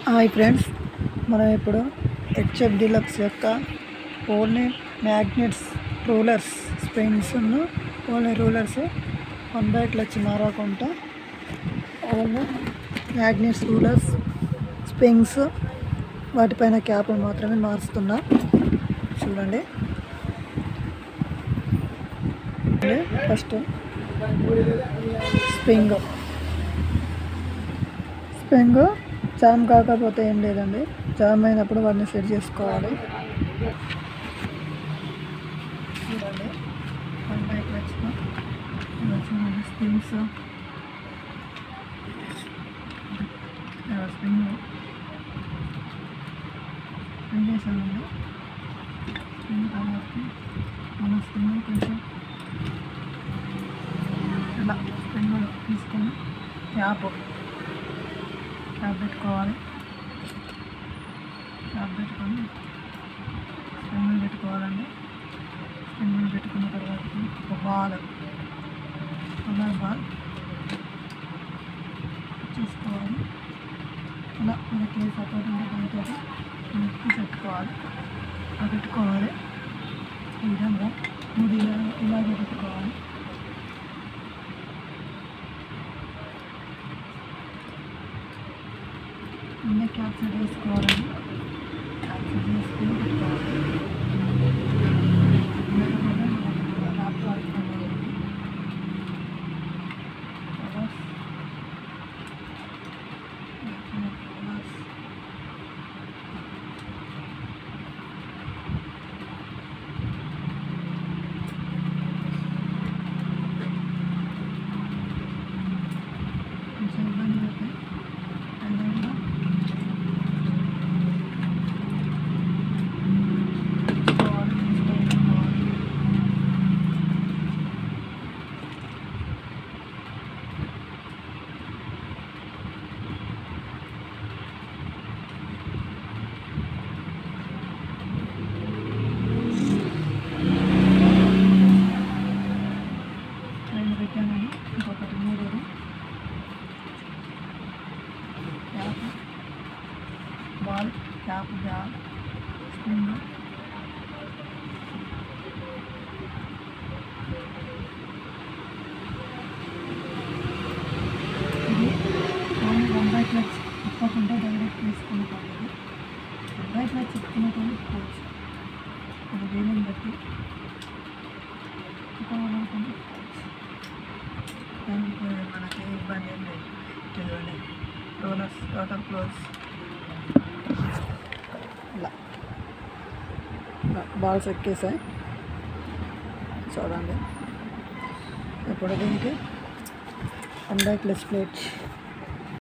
Hi friends, మనం ఇప్పుడు HF deluxe యొక్క only magnets rulers springs only rulers 1 clutch మారకుండా ఓన్లీ మ్యాగ్నెట్స్ రూలర్స్ స్ప్రింగ్స్ వాటిపైన క్యాప్లు మాత్రమే మారుస్తున్నా. చూడండి, ఫస్ట్ స్ప్రింగ్ జామ్ కాకపోతే ఏం లేదండి, జామ్ అయినప్పుడు వాటిని సెట్ చేసుకోవాలి. చూడండి, 1 క్లచ్ స్ప్రింగ్ వేసామండి. స్ప్రింగ్ కాబట్టి మన స్ప్రింగ్ కొంచెం ఇలా స్ప్రింగ్ తీసుకొని క్యాప్ పెట్టుకోవాలి. క్యాప్ పెట్టుకొని స్ప్రింగ్ పెట్టుకోవాలండి. స్ప్రింగ్ పెట్టుకున్న తర్వాత ఒక బాల్ చూసుకోవాలి. ఇలా మనకి సపోర్ట్ ఉంటే దాంతో పెట్టుకోవాలి. ఈ విధంగా 3 ఇలాగే పెట్టుకోవాలి. ముందే క్యాప్ సెట్ వేసుకోవాలండి. క్యాప్ సెట్ వేసుకొని పెట్టుకోవాలి. కొంచెం ఇబ్బంది అవుతాయి. పెట్టానండి. ఇంకొకటి 3 క్యాప్ బాల్ స్ప్రింగ్ ఇది ఓన్లీ 1 క్లచ్ తిప్పకుండా డైరెక్ట్ వేసుకుని కావాలి. 1 క్లచ్ తిప్పుకున్నట్టు పోవచ్చు. అది వేలని బట్టి తిప్పవాలనుకుంటే మనకి ఇబ్బంది ఏం లేదు. చూడండి, రోలర్స్ టోటల్ క్లోజ్ ఇలా బాల్స్ ఎక్కేసాయి. చూడండి, ఇప్పుడు దీనికి 1 క్లచ్ ప్లేట్